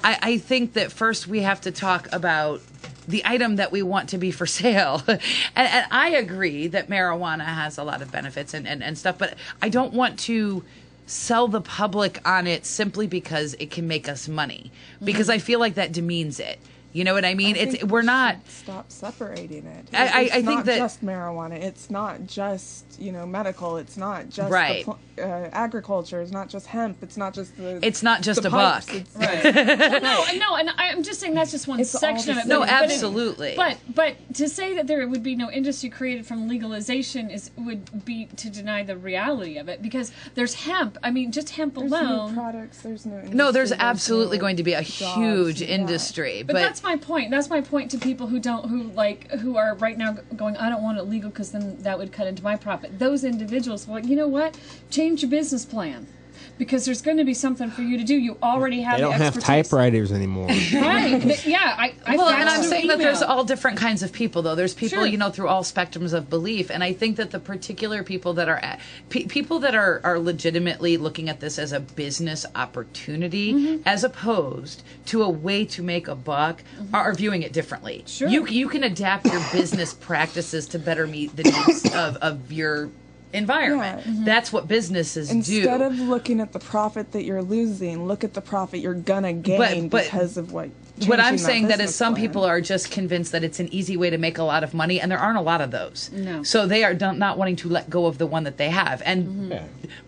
I think that first we have to talk about the item that we want to be for sale. And I agree that marijuana has a lot of benefits and stuff, but I don't want to sell the public on it simply because it can make us money, because I feel like that demeans it. You know what I mean? We're not stop separating it. I It's think not that just marijuana. It's not just medical. It's not just right. Agriculture. It's not just hemp. It's not just the. It's not just the a pipes. buck. Right. No, and I'm just saying that's just one section of it. No, absolutely. But to say that there would be no industry created from legalization would be to deny the reality of it, because there's hemp. I mean, just hemp alone. No products. There's no. Industry, No, there's absolutely going to be a huge industry. But that's my point. That's my point to people who are right now going, I don't want it legal because then that would cut into my profit. Those individuals, well, you know what? Change your business plan, because there's going to be something for you to do. You already have. They don't have typewriters anymore. Right? Yeah. And I'm saying that there's all different kinds of people, though. There's people, through all spectrums of belief, and I think that the particular people that are people that are legitimately looking at this as a business opportunity, as opposed to a way to make a buck, are viewing it differently. Sure. You can adapt your business practices to better meet the needs of your environment. Yeah. That's what businesses do. Instead of looking at the profit that you're losing, look at the profit you're gonna gain because of what. What I'm saying that is some people are just convinced that it's an easy way to make a lot of money, and there aren't a lot of those. No. So they are not wanting to let go of the one that they have. And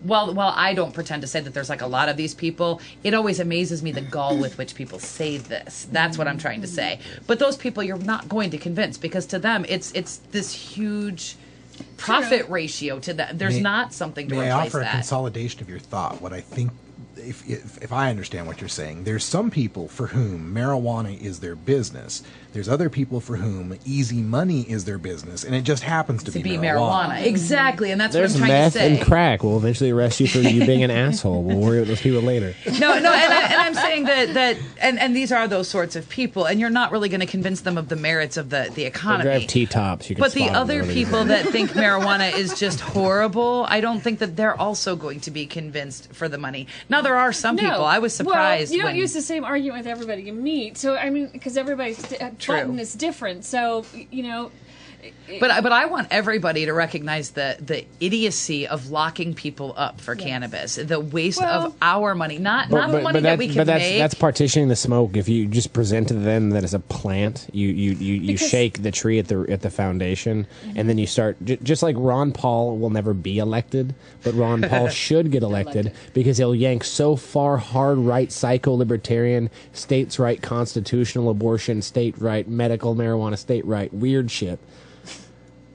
while I don't pretend to say that there's like a lot of these people, it always amazes me the gall with which people say this. That's what I'm trying to say. But those people you're not going to convince, because to them it's this huge profit ratio to that. There's not something to May replace I offer that. a consolidation of your thought? What I think, if I understand what you're saying, there's some people for whom marijuana is their business. There's other people for whom easy money is their business, and it just happens to be marijuana. Exactly, and that's There's what I'm trying meth to say. and crack. We'll eventually arrest you for you being an asshole. We'll worry about those people later. No, and I'm saying that these are those sorts of people, and you're not really going to convince them of the merits of the economy. They drive T-tops. You can But the spot them other really people easily. that think marijuana is just horrible, I don't think that they're also going to be convinced for the money. Now, there are some people. I was surprised. Well, you don't when, use the same argument with everybody you meet. So, I mean, because everybody's button is different. So, But I want everybody to recognize the idiocy of locking people up for cannabis, the waste of our money, not the money that we can make. That's partitioning the smoke. If you just present to them that it's a plant, you shake the tree at the foundation, and then you start just like Ron Paul will never be elected, but Ron Paul should get elected because he'll yank so far hard right psycho libertarian, states right constitutional abortion, state right medical marijuana, state right weird shit.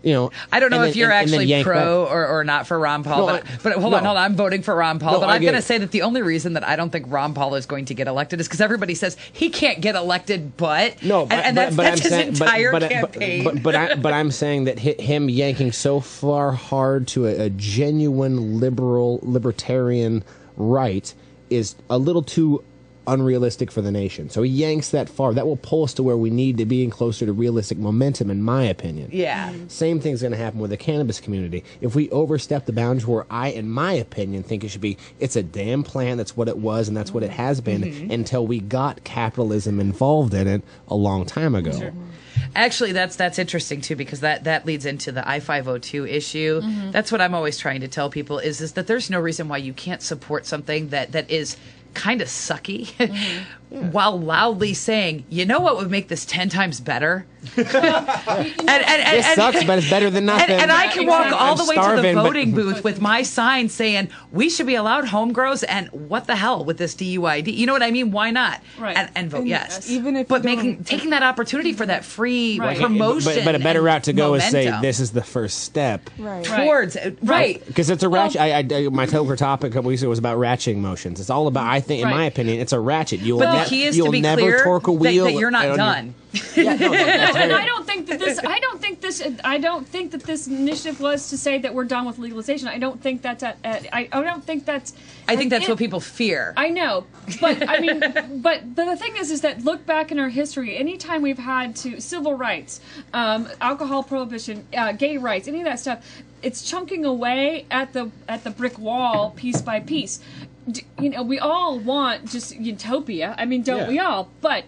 I don't know if you're actually pro back. or not for Ron Paul, but hold on, I'm voting for Ron Paul. No, but I'm going to say that the only reason that I don't think Ron Paul is going to get elected is because everybody says he can't get elected, that's his entire campaign. But I'm saying that him yanking so far hard to a genuine libertarian right is a little too unrealistic for the nation. So he yanks that far. That will pull us to where we need to be and closer to realistic momentum, in my opinion. Yeah. Same thing's going to happen with the cannabis community. If we overstep the boundaries where I, in my opinion, think it should be, it's a damn plant, that's what it was, and that's what it has been until we got capitalism involved in it a long time ago. Sure. Actually, that's interesting too, because that leads into the I-502 issue. That's what I'm always trying to tell people is that there's no reason why you can't support something that is kind of sucky while loudly saying, you know what would make this 10 times better? This sucks, but it's better than nothing. And I can walk all the way to the voting but... booth with my sign saying, we should be allowed home grows, and what the hell with this DUID? You know what I mean? Why not? Right. And vote yes. Even if but taking that opportunity for that free promotion. But a better route to go momentum. is say, this is the first step. Towards, right. Because it's a ratchet. My topic a couple weeks ago was about ratcheting motions. It's all about, I think, in my opinion, it's a ratchet. You'll the key is to be never clear torque a wheel that you're not done. And I don't think that this initiative was to say that we're done with legalization. I don't think that's I don't think that's. I think that's what people fear. I know, but I mean, but the thing is that look back in our history. Anytime we've had to civil rights, alcohol prohibition, gay rights, any of that stuff, it's chunking away at the brick wall piece by piece. You know, we all want just utopia. I mean, don't we all? But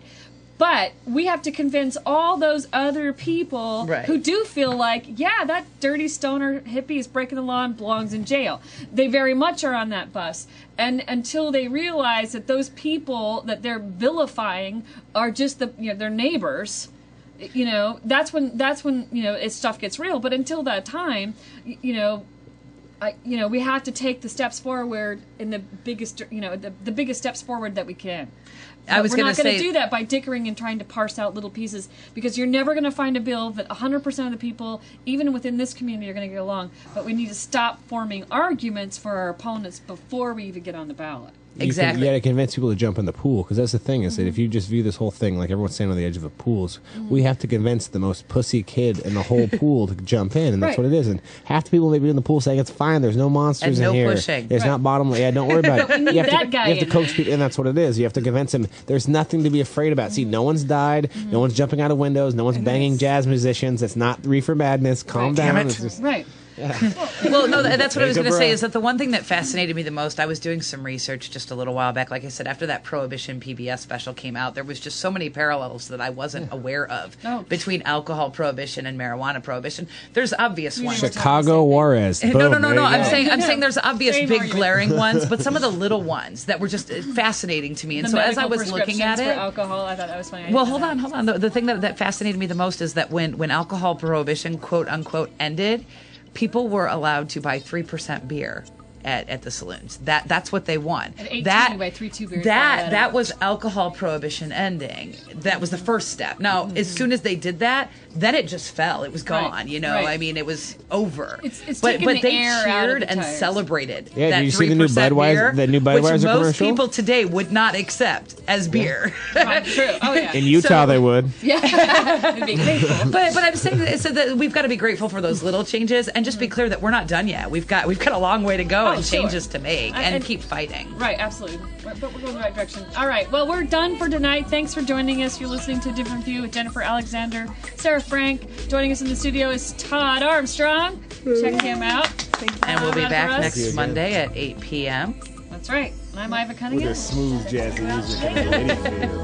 we have to convince all those other people who do feel like, yeah, that dirty stoner hippie is breaking the law and belongs in jail. They very much are on that bus. And until they realize that those people that they're vilifying are just their neighbors, that's when stuff gets real. But until that time, we have to take the steps forward in the biggest, the biggest steps forward that we can. We're not going to do that by dickering and trying to parse out little pieces, because you're never going to find a bill that 100% of the people, even within this community, are going to get along. But we need to stop forming arguments for our opponents before we even get on the ballot. Exactly. You got to convince people to jump in the pool, because that's the thing is that if you just view this whole thing like everyone's standing on the edge of a pool, we have to convince the most pussy kid in the whole pool to jump in, and that's what it is. And half the people maybe in the pool saying it's fine. There's no monsters and in here. Pushing. There's not bottom. Yeah, don't worry about it. You have to in. coax people, and that's what it is. You have to convince them. There's nothing to be afraid about. See, no one's died. No one's jumping out of windows. No one's banging jazz musicians. It's not Reefer Madness. Calm down. Damn it. It's just, Well, no, that's what I was going to say, is that the one thing that fascinated me the most, I was doing some research just a little while back. Like I said, after that Prohibition PBS special came out, there was just so many parallels that I wasn't aware of between alcohol prohibition and marijuana prohibition. There's obvious ones. Chicago Juarez. Boom, No. I'm saying there's obvious big glaring ones, but some of the little ones that were just fascinating to me. And so as I was looking at it, for alcohol, I thought that was funny. Well, hold on. The thing that fascinated me the most is that when alcohol prohibition, quote unquote, ended, people were allowed to buy 3% beer at the saloons. That's what they want. At 18, you buy 3 beers. That was alcohol prohibition ending. That was the first step. Now, as soon as they did that, then it just fell. It was gone. I mean, it was over. But they cheered and celebrated. Yeah, that did you see the new Budweiser? The new Budweiser which most commercial? People today would not accept as beer. True. Oh yeah. In Utah, they would. Yeah. It'd be grateful. But I'm saying that we've got to be grateful for those little changes, and just be clear that we're not done yet. We've got a long way to go and changes to make, and keep fighting. Right, absolutely. But we're going the right direction. All right. Well, we're done for tonight. Thanks for joining us. You're listening to A Different View with Jennifer Alexander, Sarah Frank. Joining us in the studio is Todd Armstrong. Check him out. And we'll be back next Monday at 8 p.m. That's right. And I'm Iva Cunningham. With a smooth jazzy music.